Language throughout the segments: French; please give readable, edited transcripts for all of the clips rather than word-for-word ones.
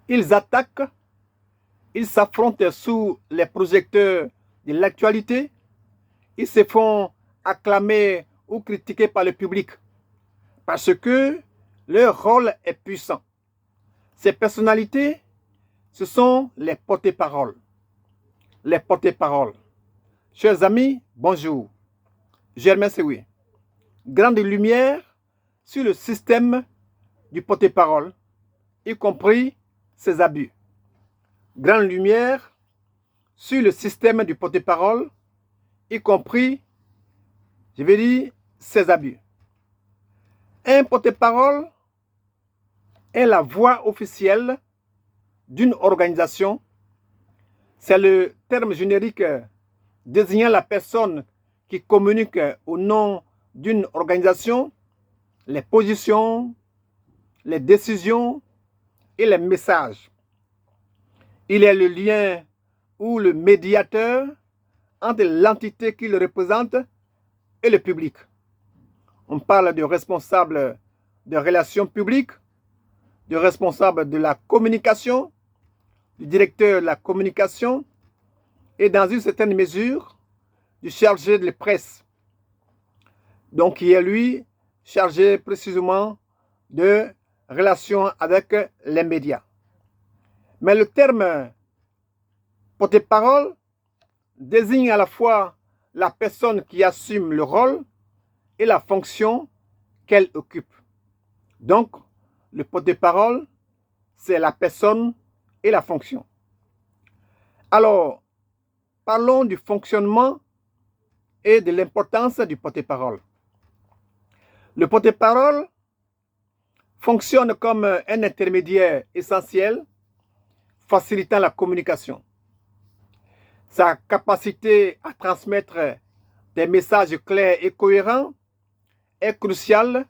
Ils attaquent, ils s'affrontent sous les projecteurs de l'actualité, ils se font acclamer ou critiquer par le public parce que leur rôle est puissant. Ces personnalités, ce sont les porte-paroles. Les porte-paroles. Chers amis, bonjour. Germain Sewi. Grande lumière sur le système du porte-parole, y compris ses abus. Grande lumière sur le système du porte-parole, y compris, je vais dire, ses abus. Un porte-parole est la voix officielle d'une organisation. C'est le terme générique désignant la personne qui communique au nom d'une organisation les positions, les décisions et les messages. Il est le lien ou le médiateur entre l'entité qu'il représente et le public. On parle de responsable de relations publiques, de responsable de la communication, du directeur de la communication et dans une certaine mesure du chargé de la presse. Donc, qui est lui chargé précisément de relations avec les médias. Mais le terme porte-parole désigne à la fois la personne qui assume le rôle et la fonction qu'elle occupe. Donc, le porte-parole, c'est la personne et la fonction. Alors, parlons du fonctionnement et de l'importance du porte-parole. Le porte-parole fonctionne comme un intermédiaire essentiel facilitant la communication. Sa capacité à transmettre des messages clairs et cohérents est cruciale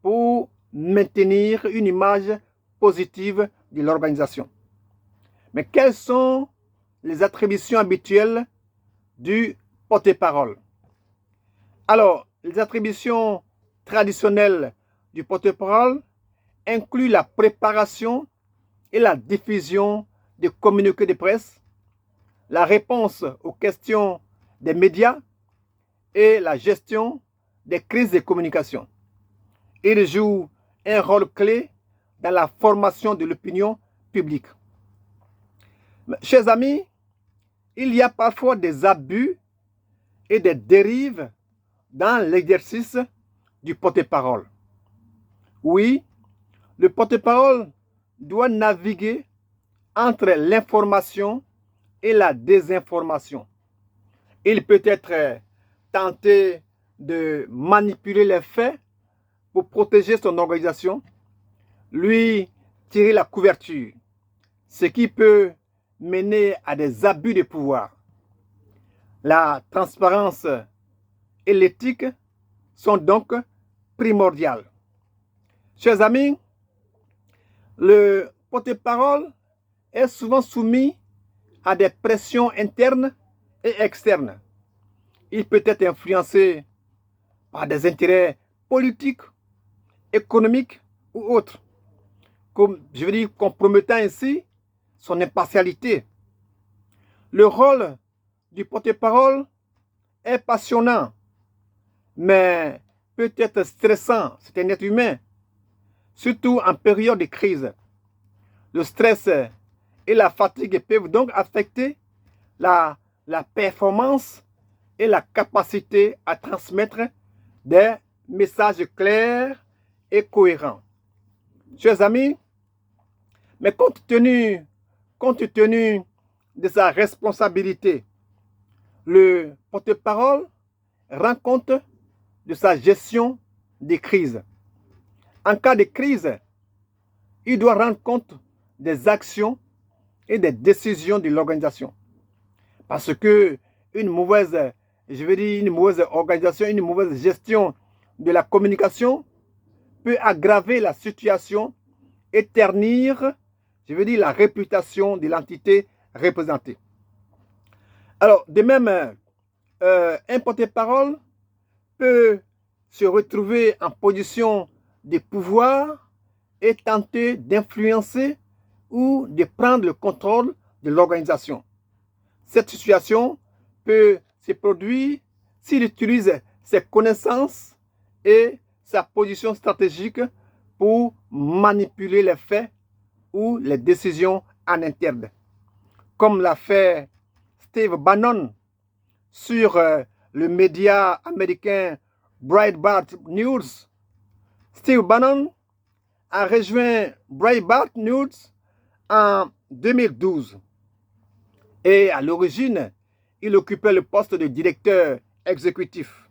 pour maintenir une image positive de l'organisation. Mais quelles sont les attributions habituelles du porte-parole? Alors, les attributions traditionnelles du porte-parole incluent la préparation et la diffusion de communiqués de presse, la réponse aux questions des médias et la gestion des crises de communication. Il joue un rôle clé dans la formation de l'opinion publique. Chers amis, il y a parfois des abus et des dérives dans l'exercice du porte-parole. Oui, le porte-parole doit naviguer entre l'information et la désinformation. Il peut être tenté de manipuler les faits pour protéger son organisation, lui tirer la couverture, ce qui peut mener à des abus de pouvoir. La transparence et l'éthique sont donc primordiales. Chers amis, le porte-parole est souvent soumis à des pressions internes et externes. Il peut être influencé par des intérêts politiques, économiques ou autres, comme je veux dire, compromettant ainsi son impartialité. Le rôle du porte-parole est passionnant, mais peut être stressant. C'est un être humain, surtout en période de crise. Le stress et la fatigue peuvent donc affecter la performance et la capacité à transmettre des messages clairs et cohérents. Chers amis, mais compte tenu de sa responsabilité, le porte-parole rend compte de sa gestion des crises. En cas de crise, il doit rendre compte des actions et des décisions de l'organisation. Parce que une mauvaise organisation, une mauvaise gestion de la communication peut aggraver la situation et ternir, la réputation de l'entité représentée. Alors, de même, un porte-parole peut se retrouver en position de pouvoir et tenter d'influencer ou de prendre le contrôle de l'organisation. Cette situation peut se produire s'il utilise ses connaissances et sa position stratégique pour manipuler les faits ou les décisions en interne, comme l'a fait Steve Bannon sur le média américain Breitbart News. Steve Bannon a rejoint Breitbart News en 2012 et à l'origine, il occupait le poste de directeur exécutif.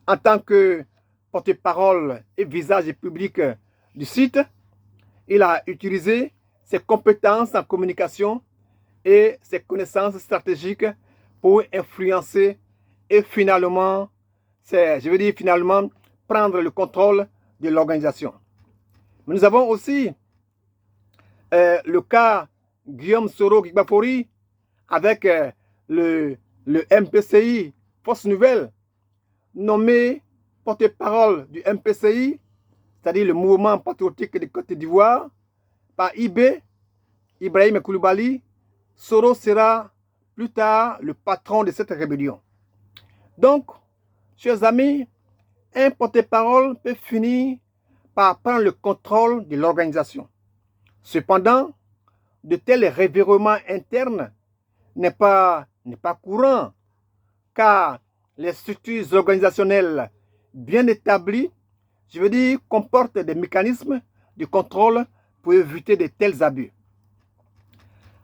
En tant que porte-parole et visage public du site, il a utilisé ses compétences en communication et ses connaissances stratégiques pour influencer et finalement, prendre le contrôle de l'organisation. Mais nous avons aussi le cas Guillaume Soro-Gbagbo avec le MPCI, Force Nouvelle, nommé porte-parole du MPCI, c'est-à-dire le mouvement patriotique de Côte d'Ivoire, par Ibrahim Koulibaly. Soro sera plus tard le patron de cette rébellion. Donc, chers amis, un porte-parole peut finir par prendre le contrôle de l'organisation. Cependant, de tels revirements internes n'est pas courant, car les structures organisationnelles bien établies, comportent des mécanismes de contrôle pour éviter de tels abus.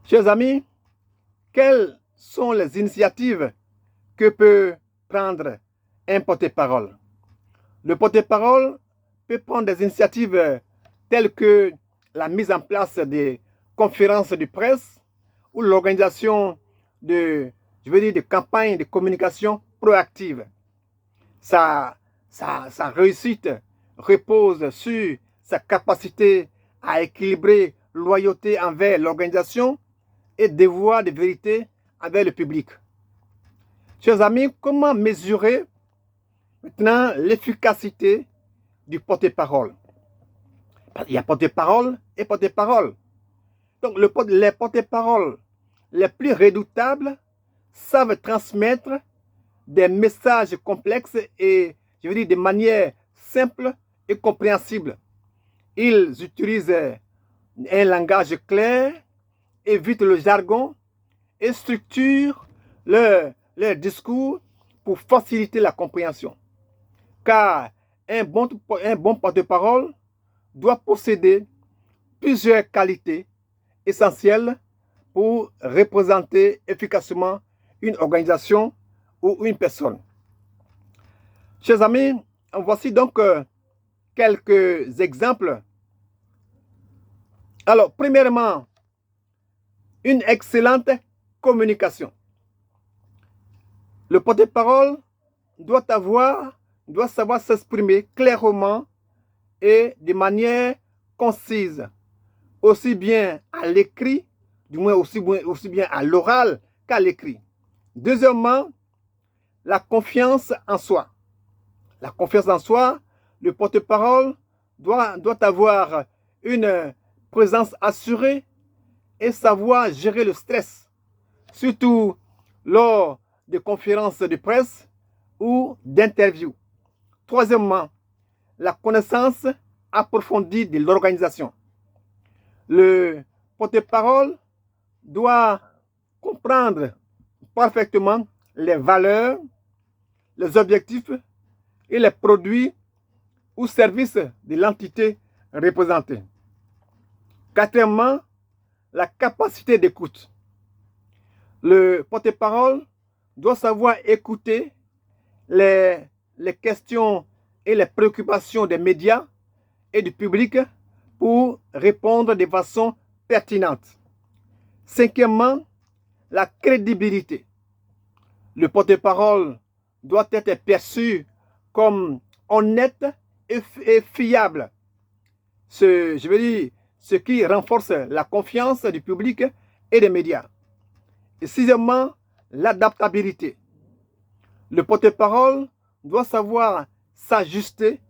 Chers amis, quelles sont les initiatives que peut prendre un porte-parole? Le porte-parole peut prendre des initiatives telles que la mise en place des conférences de presse ou l'organisation de campagnes de communication proactive. Sa réussite repose sur sa capacité à équilibrer loyauté envers l'organisation et devoir de vérité envers le public. Chers amis, comment mesurer maintenant l'efficacité du porte-parole? Il y a porte-parole et porte-parole. Donc, les porte-paroles les plus redoutables savent transmettre des messages complexes et, de manière simple et compréhensible. Ils utilisent un langage clair, évitent le jargon et structurent leur discours pour faciliter la compréhension. Car un bon porte-parole doit posséder plusieurs qualités essentielles pour représenter efficacement une organisation ou une personne. Chers amis, voici donc quelques exemples. Alors, premièrement, une excellente communication. Le porte-parole doit savoir s'exprimer clairement et de manière concise, aussi bien à l'écrit, du moins aussi bien à l'oral qu'à l'écrit. Deuxièmement, la confiance en soi. La confiance en soi, le porte-parole doit avoir une présence assurée et savoir gérer le stress, surtout lors de conférences de presse ou d'interviews. Troisièmement, la connaissance approfondie de l'organisation. Le porte-parole doit comprendre parfaitement les valeurs, les objectifs et les produits ou services de l'entité représentée. Quatrièmement, la capacité d'écoute. Le porte-parole doit savoir écouter les questions et les préoccupations des médias et du public pour répondre de façon pertinente. Cinquièmement, la crédibilité. Le porte-parole doit être perçu comme honnête et fiable. Ce qui renforce la confiance du public et des médias. Et sixièmement, l'adaptabilité. Le porte-parole doit savoir s'ajuster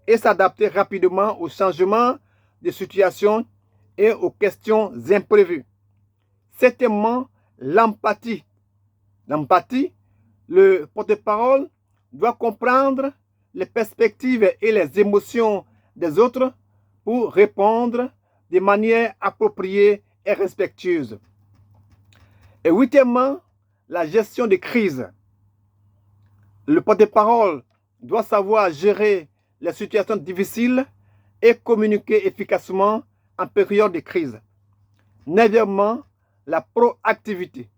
et s'adapter rapidement aux changements de situation et aux questions imprévues. Septièmement, l'empathie. L'empathie, le porte-parole doit comprendre les perspectives et les émotions des autres pour répondre de manière appropriée et respectueuse. Et huitièmement, la gestion des crises. Le porte-parole doit savoir gérer les situations difficiles et communiquer efficacement en période de crise. Neuvièmement, la proactivité.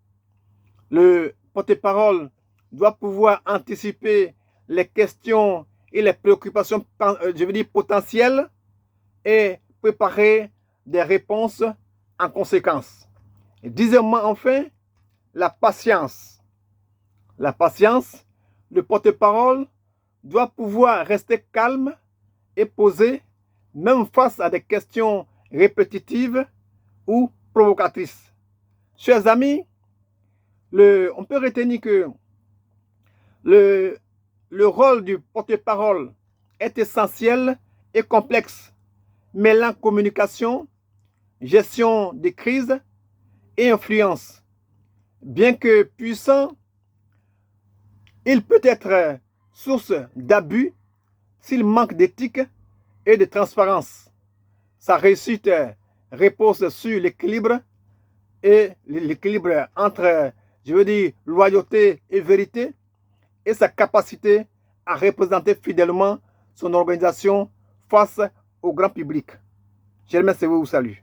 Le porte-parole doit pouvoir anticiper les questions et les préoccupations, potentielles et préparer des réponses en conséquence. Et dixièmement, enfin, la patience. La patience, le porte-parole doit pouvoir rester calme et posé, même face à des questions répétitives ou provocatrices. Chers amis, on peut retenir que le rôle du porte-parole est essentiel et complexe, mêlant communication, gestion des crises et influence. Bien que puissant, il peut être source d'abus s'il manque d'éthique et de transparence. Sa réussite repose sur l'équilibre entre, loyauté et vérité, et sa capacité à représenter fidèlement son organisation face au grand public. Germain Sevo vous salue.